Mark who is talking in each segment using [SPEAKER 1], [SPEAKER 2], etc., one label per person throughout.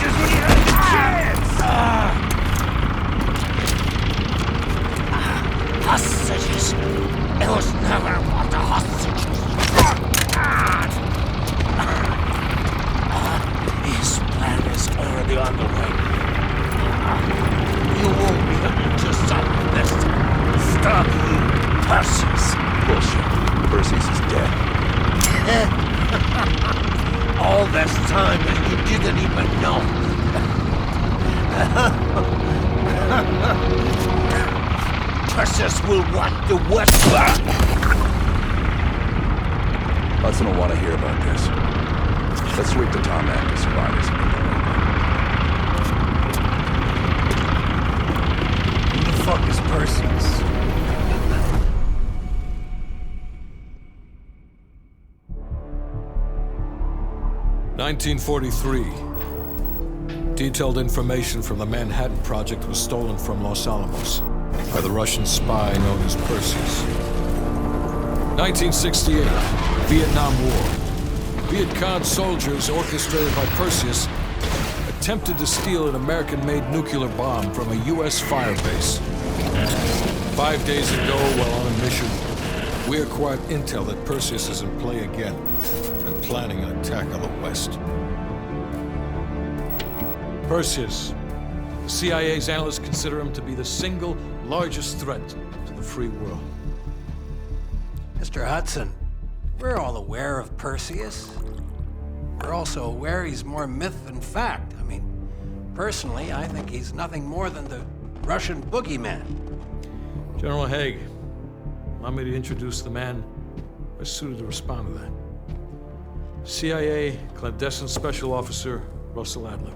[SPEAKER 1] hostages when you had the chance!
[SPEAKER 2] Hostages? It was never about the hostages. His plan is already underway. You won't be able to stop this. Stop Perseus.
[SPEAKER 3] Bullshit. Perseus is dead.
[SPEAKER 2] All this time and you didn't even know. Perseus will want the West back.
[SPEAKER 3] Hudson will want to hear about this. Let's sweep the tarmac to survivors.
[SPEAKER 1] Who the fuck is Perseus?
[SPEAKER 4] "1943. Detailed information from the Manhattan Project was stolen from Los Alamos by the Russian spy known as Perseus. 1968. Vietnam War. Viet Cong soldiers, orchestrated by Perseus, attempted to steal an American-made nuclear bomb from a U.S. firebase. 5 days ago, while on a mission, we acquired intel that Perseus is in play again and planning an attack on the West. Perseus. The CIA's analysts consider him to be the single largest threat to the free world.
[SPEAKER 5] Mr. Hudson, we're all aware of Perseus. We're also aware he's more myth than fact. I mean, personally, I think he's nothing more than the Russian boogeyman.
[SPEAKER 4] General Haig, allow me to introduce the man best suited to respond to that. CIA clandestine special officer Russell Adler.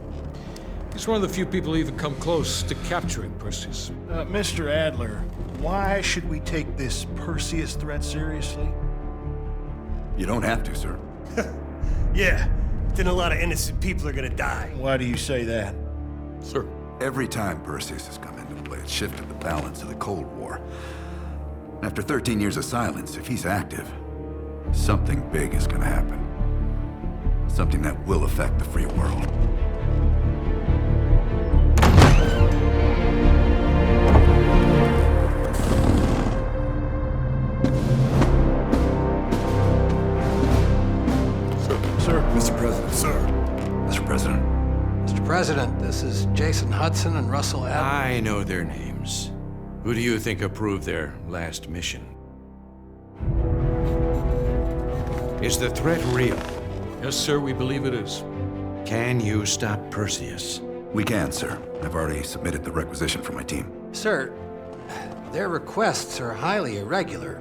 [SPEAKER 4] He's one of the few people who even come close to capturing Perseus.
[SPEAKER 1] Mr. Adler, why should we take this Perseus threat seriously?
[SPEAKER 3] You don't have to, sir.
[SPEAKER 6] Yeah, then a lot of innocent people are gonna die.
[SPEAKER 1] Why do you say that?
[SPEAKER 4] Sir.
[SPEAKER 3] Every time Perseus has come into play, it's shifted the balance of the Cold War. After 13 years of silence, if he's active, something big is gonna happen. Something that will affect the free world.
[SPEAKER 1] Mr. President.
[SPEAKER 6] Sir.
[SPEAKER 3] Mr. President.
[SPEAKER 5] Mr. President, this is Jason Hudson and Russell Adler.
[SPEAKER 7] I know their names. Who do you think approved their last mission? Is the threat real?
[SPEAKER 4] Yes, sir, we believe it is.
[SPEAKER 7] Can you stop Perseus?
[SPEAKER 3] We can, sir. I've already submitted the requisition for my team.
[SPEAKER 5] Sir, their requests are highly irregular,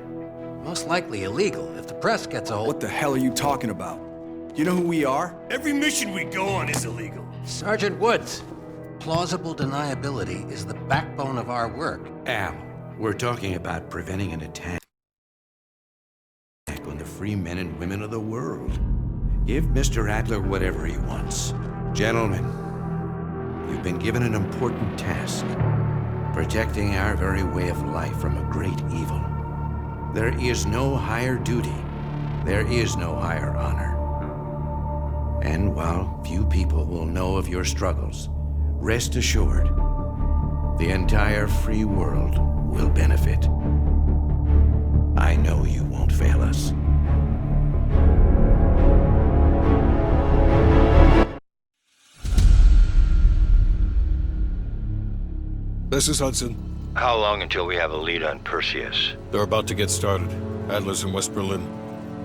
[SPEAKER 5] most likely illegal. If the press gets a hold...
[SPEAKER 8] What the hell are you talking about? You know who we are?
[SPEAKER 6] Every mission we go on is illegal.
[SPEAKER 5] Sergeant Woods, plausible deniability is the backbone of our work.
[SPEAKER 7] Al, we're talking about preventing an attack on the free men and women of the world. Give Mr. Adler whatever he wants. Gentlemen, you've been given an important task. Protecting our very way of life from a great evil. There is no higher duty. There is no higher honor. And while few people will know of your struggles, rest assured, the entire free world will benefit. I know you won't fail us.
[SPEAKER 4] This is Hudson.
[SPEAKER 9] How long until we have a lead on Perseus?
[SPEAKER 4] They're about to get started. Adler's in West Berlin.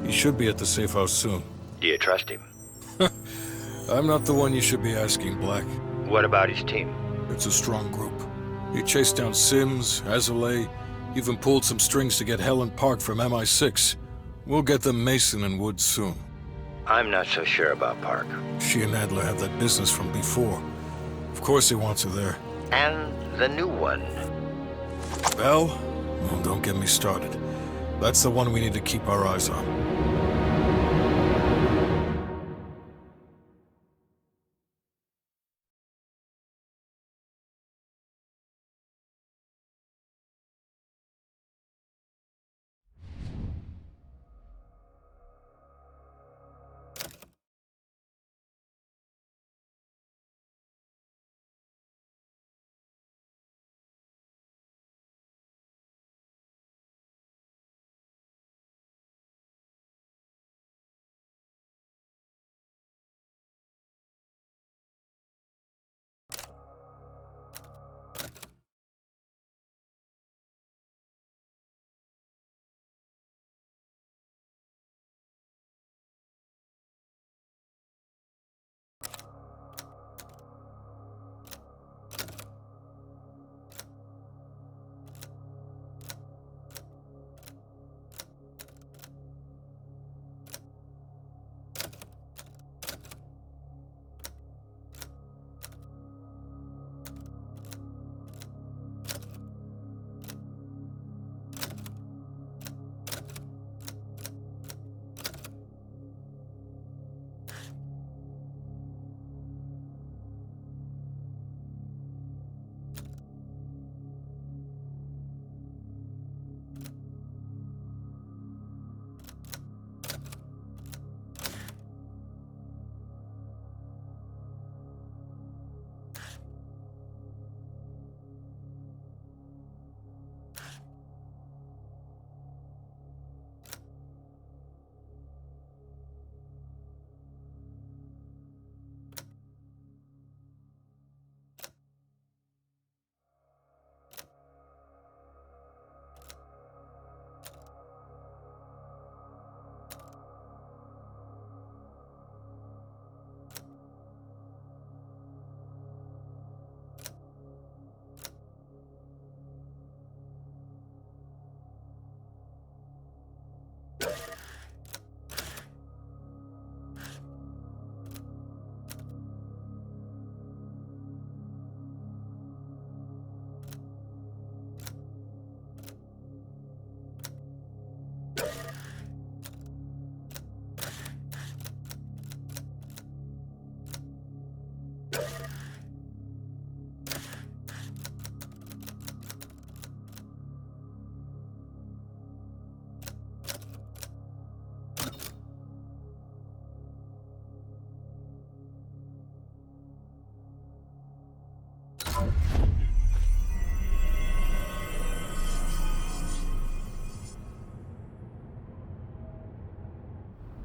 [SPEAKER 4] He should be at the safe house soon.
[SPEAKER 9] Do you trust him?
[SPEAKER 4] I'm not the one you should be asking, Black.
[SPEAKER 9] What about his team?
[SPEAKER 4] It's a strong group. He chased down Sims, Azalea, even pulled some strings to get Helen Park from MI6. We'll get them Mason and Woods soon.
[SPEAKER 9] I'm not so sure about Park.
[SPEAKER 4] She and Adler have that business from before. Of course he wants her there.
[SPEAKER 9] And the new one.
[SPEAKER 4] Bell? Well, don't get me started. That's the one we need to keep our eyes on.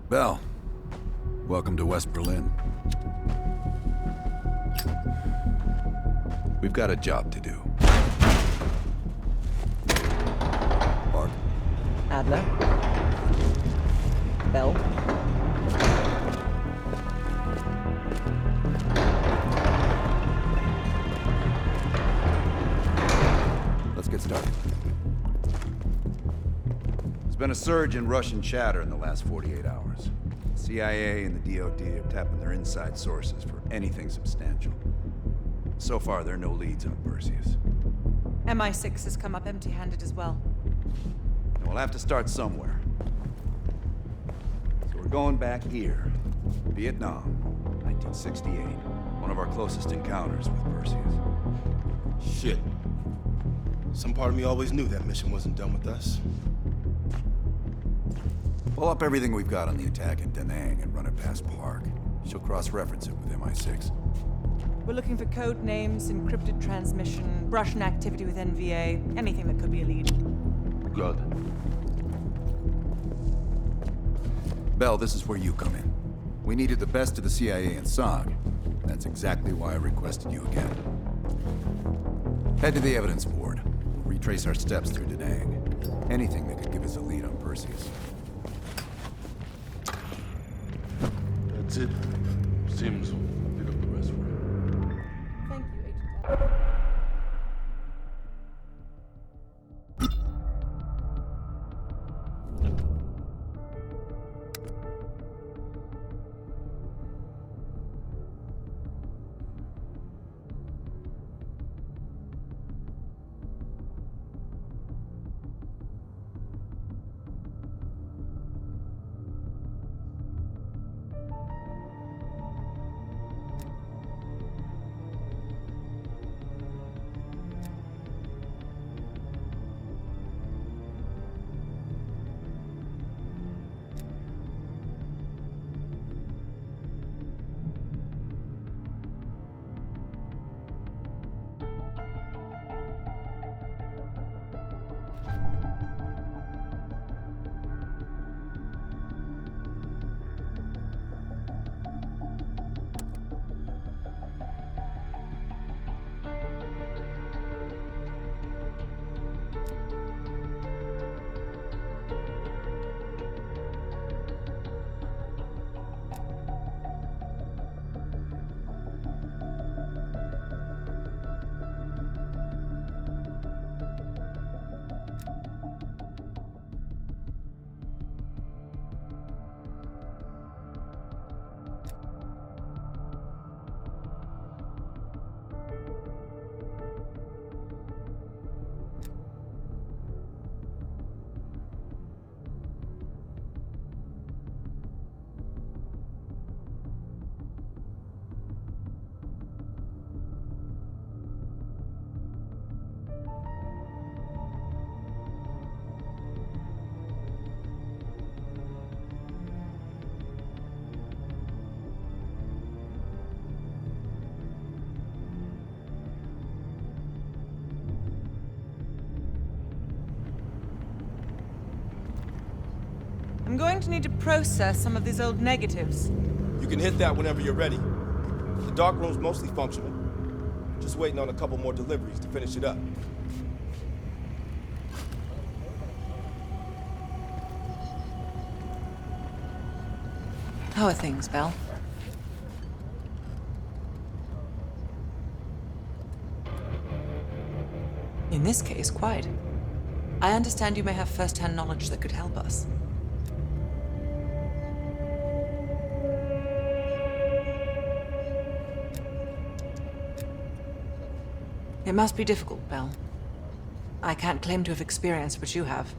[SPEAKER 3] Bell, welcome to West Berlin. We've got a job to do. Park.
[SPEAKER 10] Adler. Bell.
[SPEAKER 3] Let's get started. There's been a surge in Russian chatter in the last 48 hours. The CIA and the DoD are tapping their inside sources for anything substantial. So far, there are no leads on Perseus.
[SPEAKER 10] MI6 has come up empty-handed as well.
[SPEAKER 3] And we'll have to start somewhere. So we're going back here. Vietnam, 1968. One of our closest encounters with Perseus.
[SPEAKER 11] Shit. Some part of me always knew that mission wasn't done with us.
[SPEAKER 3] Pull up everything we've got on the attack in Da Nang and run it past Park. She'll cross-reference it with MI6.
[SPEAKER 10] We're looking for code names, encrypted transmission, Russian activity with NVA, anything that could be a lead.
[SPEAKER 11] Good.
[SPEAKER 3] Bell, this is where you come in. We needed the best of the CIA and SOG. That's exactly why I requested you again. Head to the evidence board. We'll retrace our steps through Da Nang. Anything that could give us a lead on Perseus.
[SPEAKER 11] That's it. Sims will pick up the rest for you.
[SPEAKER 10] Thank you, Agent. I'm going to need to process some of these old negatives.
[SPEAKER 11] You can hit that whenever you're ready. The dark room's mostly functional. Just waiting on a couple more deliveries to finish it up.
[SPEAKER 10] How are things, Bell? In this case, quite. I understand you may have first-hand knowledge that could help us. It must be difficult, Bell. I can't claim to have experienced what you have.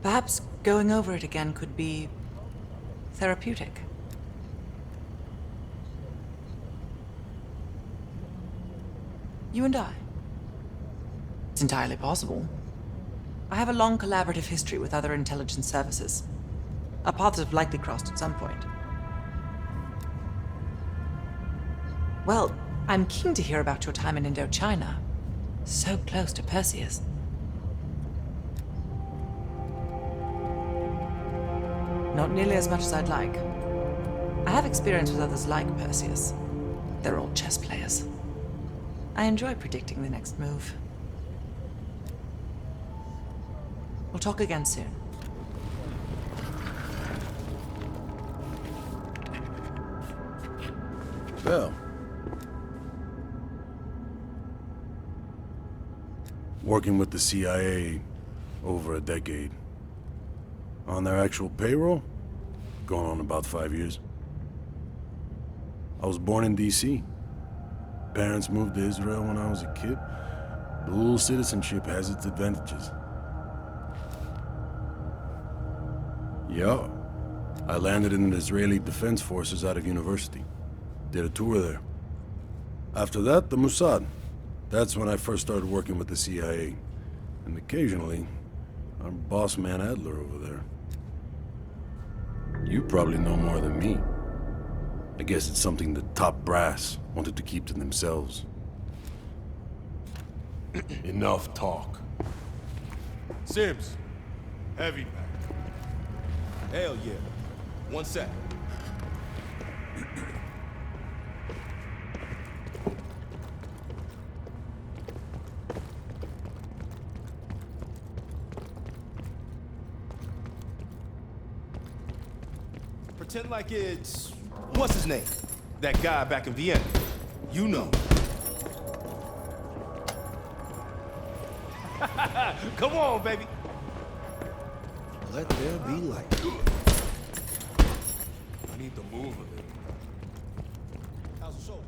[SPEAKER 10] Perhaps going over it again could be therapeutic. You and I. It's entirely possible. I have a long collaborative history with other intelligence services. Our paths have likely crossed at some point. Well, I'm keen to hear about your time in Indochina. So close to Perseus. Not nearly as much as I'd like. I have experience with others like Perseus. They're all chess players. I enjoy predicting the next move. We'll talk again soon.
[SPEAKER 12] Bell. Working with the CIA over a decade. On their actual payroll, going on about 5 years. I was born in D.C. Parents moved to Israel when I was a kid. Dual citizenship has its advantages. Yeah. I landed in the Israeli Defense Forces out of university. Did a tour there. After that, the Mossad. That's when I first started working with the CIA. And occasionally, our boss man Adler over there. You probably know more than me. I guess it's something the top brass wanted to keep to themselves.
[SPEAKER 11] Enough talk. Sims, heavy back. Hell yeah. 1 sec. Pretend like it's... what's his name? That guy back in Vienna. You know. Come on, baby.
[SPEAKER 7] Let there be light.
[SPEAKER 11] I need to move a little. How's the shoulder?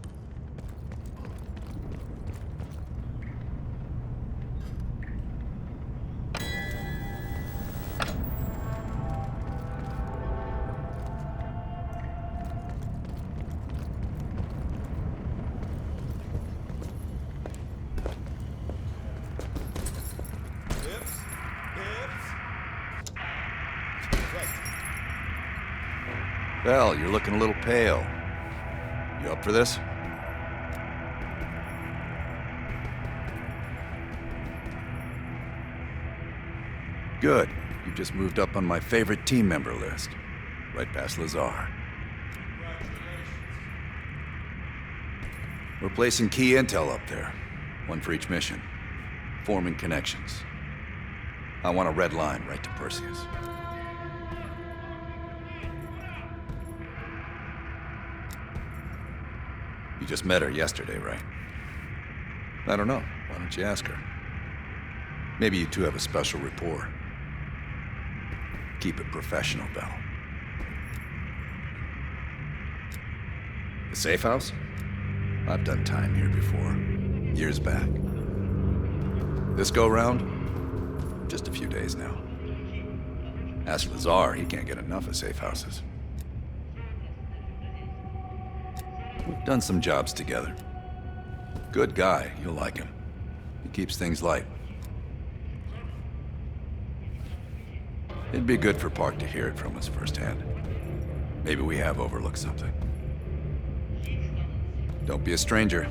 [SPEAKER 3] Bell, you're looking a little pale. You up for this? Good. You just moved up on my favorite team member list. Right past Lazar. We're placing key intel up there. One for each mission. Forming connections. I want a red line right to Perseus. You just met her yesterday, right? I don't know. Why don't you ask her? Maybe you two have a special rapport. Keep it professional, Bell. The safe house? I've done time here before. Years back. This go-round? Just a few days now. Ask Lazar, he can't get enough of safe houses. We've done some jobs together. Good guy, you'll like him. He keeps things light. It'd be good for Park to hear it from us firsthand. Maybe we have overlooked something. Don't be a stranger.